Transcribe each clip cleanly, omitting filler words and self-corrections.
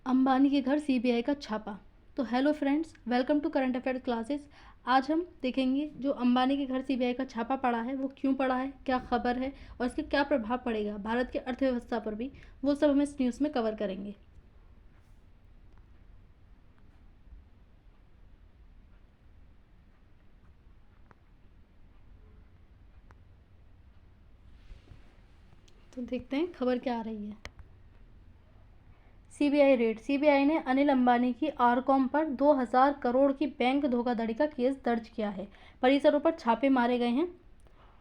अंबानी के घर सीबीआई का छापा। तो hello friends, welcome to current affair classes. आज हम देखेंगे जो अंबानी के घर सीबीआई का छापा पड़ा है वो क्यों पड़ा है, क्या खबर है और इसका क्या प्रभाव पड़ेगा भारत की अर्थव्यवस्था पर भी, वो सब हम इस न्यूज़ में कवर करेंगे। तो देखते हैं खबर क्या आ रही है। CBI red. सीबीआई ने अनिल अंबानी की आरकॉम पर 2000 करोड़ की बैंक धोखाधड़ी का केस दर्ज किया है। परिसरों पर छापे मारे गए हैं।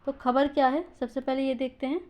तो खबर क्या है, सबसे पहले ये देखते हैं।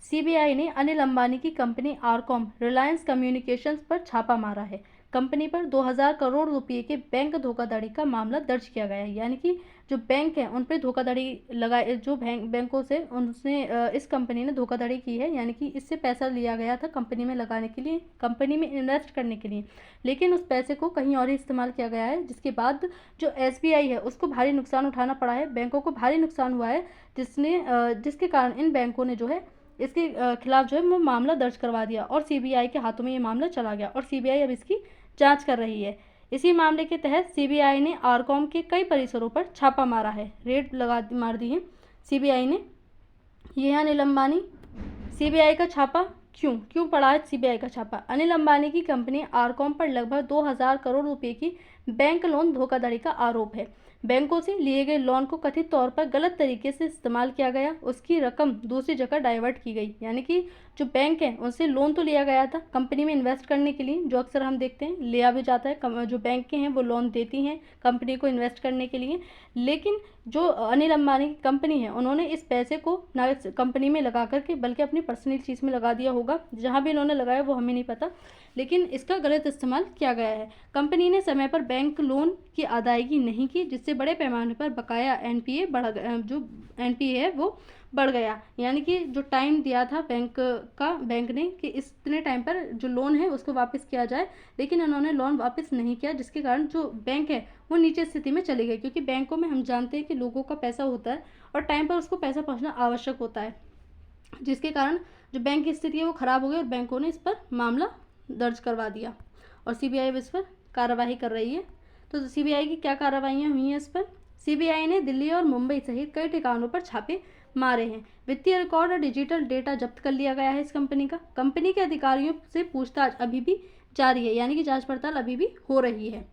सीबीआई ने अनिल अंबानी की कंपनी आरकॉम रिलायंस कम्युनिकेशंस पर छापा मारा है। कंपनी पर 2000 करोड़ रुपए के बैंक धोखाधड़ी का मामला दर्ज किया गया है। यानी कि जो बैंक है उन पर धोखाधड़ी लगाए, जो बैंकों से उनसे इस कंपनी ने धोखाधड़ी की है। यानी कि इससे पैसा लिया गया था कंपनी में लगाने के लिए, कंपनी में इन्वेस्ट करने के लिए, लेकिन उस पैसे को कहीं और ही इस्तेमाल किया गया है, जिसके बाद जो एसबीआई है उसको भारी नुकसान उठाना पड़ा है, बैंकों को भारी नुकसान हुआ है, जिसके कारण इन बैंकों ने जो है इसके खिलाफ जो है वो मामला दर्ज करवा दिया और सीबीआई के हाथों में ये मामला चला गया और सीबीआई अब इसकी जांच कर रही है। इसी मामले के तहत सीबीआई ने आरकॉम के कई परिसरों पर छापा मारा है, रेड मार दी है सीबीआई ने। ये है अनिल अंबानी। सीबीआई का छापा क्यों क्यों पड़ा है सीबीआई का छापा? अनिल अंबानी की कंपनी आरकॉम पर लगभग 2000 करोड़ रुपए की बैंक लोन धोखाधड़ी का आरोप है। बैंकों से लिए गए लोन को कथित तौर पर गलत तरीके से इस्तेमाल किया गया, उसकी रकम दूसरी जगह डाइवर्ट की गई। यानी कि जो बैंक है उनसे लोन तो लिया गया था कंपनी में इन्वेस्ट करने के लिए, जो अक्सर हम देखते हैं लिया भी जाता है, जो बैंक हैं वो लोन देती हैं कंपनी को इन्वेस्ट करने के लिए, लेकिन जो अनिल अंबानी की कंपनी है उन्होंने इस पैसे को ना कंपनी में लगा करके बल्कि अपनी पर्सनल चीज़ में लगा दिया होगा। जहाँ भी इन्होंने लगाया वो हमें नहीं पता, लेकिन इसका गलत इस्तेमाल किया गया है। कंपनी ने समय पर बैंक लोन की अदायगी नहीं की, जिससे बड़े पैमाने पर बकाया एनपीए बढ़ गया, जो एनपीए है वो बढ़ गया। यानी कि जो टाइम दिया था बैंक ने कि इतने टाइम पर जो लोन है उसको वापस किया जाए, लेकिन उन्होंने लोन वापस नहीं किया, जिसके कारण जो बैंक है वो नीचे स्थिति में चली गई। क्योंकि बैंकों में हम जानते हैं कि लोगों का पैसा होता है और टाइम पर उसको पैसा पहुंचना आवश्यक होता है, जिसके कारण जो बैंक की स्थिति है वो खराब हो गई और बैंकों ने इस पर मामला दर्ज करवा दिया और सीबीआई इस पर कार्रवाई कर रही है। तो सीबीआई की क्या कार्रवाइयाँ हुई हैं इस पर? सीबीआई ने दिल्ली और मुंबई सहित कई ठिकानों पर छापे मारे हैं। वित्तीय रिकॉर्ड और डिजिटल डेटा जब्त कर लिया गया है इस कंपनी का। कंपनी के अधिकारियों से पूछताछ अभी भी जारी है, यानी कि जांच पड़ताल अभी भी हो रही है।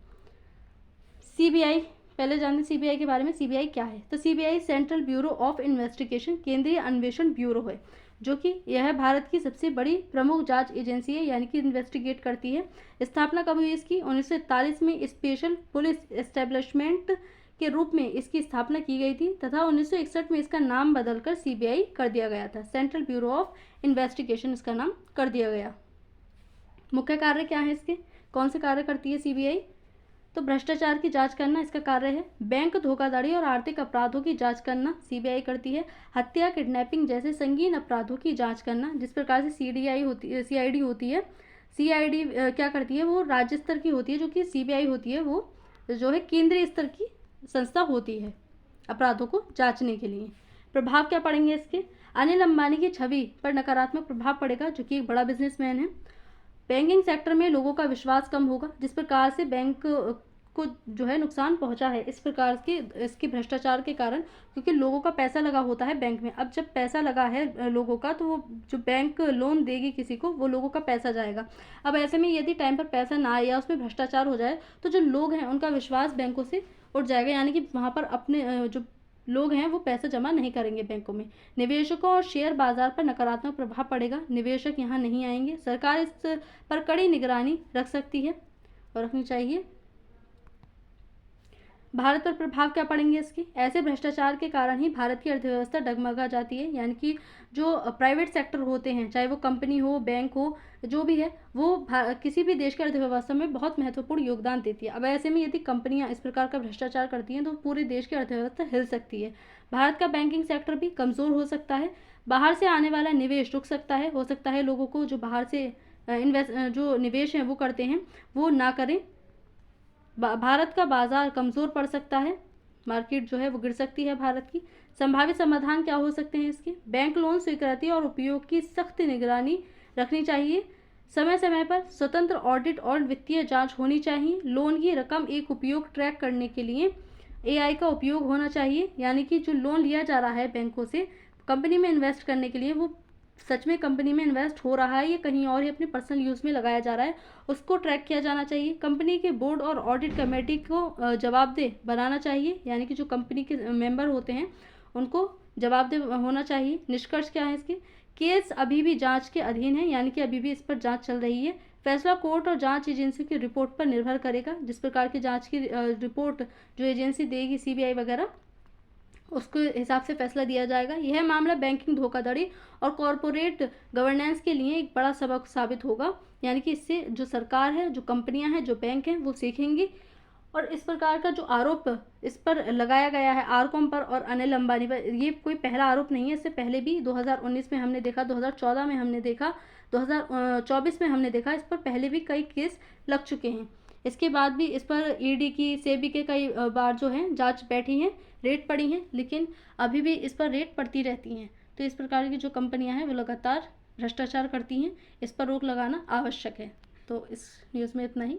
सीबीआई, पहले जानते सीबीआई के बारे में। सीबीआई क्या है? तो CBI central bureau of investigation, केंद्रीय अन्वेषण ब्यूरो है, जो कि यह भारत की सबसे बड़ी प्रमुख जांच एजेंसी है, यानी कि इन्वेस्टिगेट करती है। स्थापना कब हुई इसकी? 1941 में स्पेशल पुलिस एस्टेब्लिशमेंट के रूप में इसकी स्थापना की गई थी तथा 1961 में इसका नाम बदलकर सीबीआई कर दिया गया था। सेंट्रल ब्यूरो ऑफ इन्वेस्टिगेशन इसका नाम कर दिया गया। मुख्य कार्य क्या है इसके, कौन से कार्य करती है सीबीआई? तो भ्रष्टाचार की जांच करना इसका कार्य है। बैंक धोखाधड़ी और आर्थिक अपराधों की जांच करना सीबीआई करती है। हत्या, किडनैपिंग जैसे संगीन अपराधों की जांच करना, जिस प्रकार से सीडीआई होती है, सीआईडी होती है, सीआईडी क्या करती है, वो राज्य स्तर की होती है, जो कि सीबीआई होती है वो जो है केंद्रीय स्तर की संस्था होती है अपराधों को जांचने के लिए। प्रभाव क्या पड़ेंगे इसके? अनिल अंबानी की छवि पर नकारात्मक प्रभाव पड़ेगा, जो कि एक बड़ा बिजनेसमैन है। बैंकिंग सेक्टर में लोगों का विश्वास कम होगा, जिस प्रकार से बैंक को जो है नुकसान पहुंचा है इस प्रकार की इसके भ्रष्टाचार के कारण, क्योंकि लोगों का पैसा लगा होता है बैंक में। अब जब पैसा लगा है लोगों का, तो वो जो बैंक लोन देगी किसी को, वो लोगों का पैसा जाएगा। अब ऐसे में यदि टाइम पर पैसा ना आए या उसमें भ्रष्टाचार हो जाए, तो जो लोग हैं उनका विश्वास बैंकों से उठ जाएगा, यानी कि वहाँ पर अपने जो लोग हैं वो पैसा जमा नहीं करेंगे बैंकों में। निवेशकों और शेयर बाजार पर नकारात्मक प्रभाव पड़ेगा, निवेशक यहाँ नहीं आएंगे। सरकार इस पर कड़ी निगरानी रख सकती है और रखनी चाहिए। भारत पर प्रभाव क्या पड़ेंगे इसके? ऐसे भ्रष्टाचार के कारण ही भारत की अर्थव्यवस्था डगमगा जाती है, यानी कि जो प्राइवेट सेक्टर होते हैं, चाहे वो कंपनी हो, बैंक हो, जो भी है, वो किसी भी देश की अर्थव्यवस्था में बहुत महत्वपूर्ण योगदान देती है। अब ऐसे में यदि कंपनियां इस प्रकार का भ्रष्टाचार करती हैं तो पूरे देश की अर्थव्यवस्था हिल सकती है। भारत का बैंकिंग सेक्टर भी कमज़ोर हो सकता है। बाहर से आने वाला निवेश रुक सकता है। हो सकता है लोगों को जो बाहर से जो निवेश हैं वो करते हैं वो ना करें। भारत का बाजार कमज़ोर पड़ सकता है, मार्केट जो है वो गिर सकती है भारत की। संभावित समाधान क्या हो सकते हैं इसके? बैंक लोन स्वीकृति और उपयोग की सख्त निगरानी रखनी चाहिए। समय समय पर स्वतंत्र ऑडिट और वित्तीय जांच होनी चाहिए। लोन की रकम एक उपयोग ट्रैक करने के लिए AI का उपयोग होना चाहिए, यानी कि जो लोन लिया जा रहा है बैंकों से कंपनी में इन्वेस्ट करने के लिए, वो सच में कंपनी में इन्वेस्ट हो रहा है या कहीं और ही अपने पर्सनल यूज़ में लगाया जा रहा है, उसको ट्रैक किया जाना चाहिए। कंपनी के बोर्ड और ऑडिट कमेटी को जवाबदेह बनाना चाहिए, यानी कि जो कंपनी के मेंबर होते हैं उनको जवाबदेह होना चाहिए। निष्कर्ष क्या है इसके? केस अभी भी जांच के अधीन है, यानी कि अभी भी इस पर जांच चल रही है। फैसला कोर्ट और जांच एजेंसी की रिपोर्ट पर निर्भर करेगा। जिस प्रकार की जांच की रिपोर्ट जो एजेंसी देगी, CBI वगैरह, उसके हिसाब से फैसला दिया जाएगा। यह मामला बैंकिंग धोखाधड़ी और कॉरपोरेट गवर्नेंस के लिए एक बड़ा सबक साबित होगा, यानी कि इससे जो सरकार है, जो कंपनियां हैं, जो बैंक हैं, वो सीखेंगी। और इस प्रकार का जो आरोप इस पर लगाया गया है आरकॉम पर और अनिल अंबानी पर, ये कोई पहला आरोप नहीं है। इससे पहले भी 2019 में हमने देखा, 2014 में हमने देखा, 2024 में हमने देखा, इस पर पहले भी कई केस लग चुके हैं। इसके बाद भी इस पर ED की, सेबी के कई बार जो है जांच बैठी हैं, रेट पड़ी हैं, लेकिन अभी भी इस पर रेट पड़ती रहती हैं। तो इस प्रकार की जो कंपनियां हैं वो लगातार भ्रष्टाचार करती हैं, इस पर रोक लगाना आवश्यक है। तो इस न्यूज़ में इतना ही।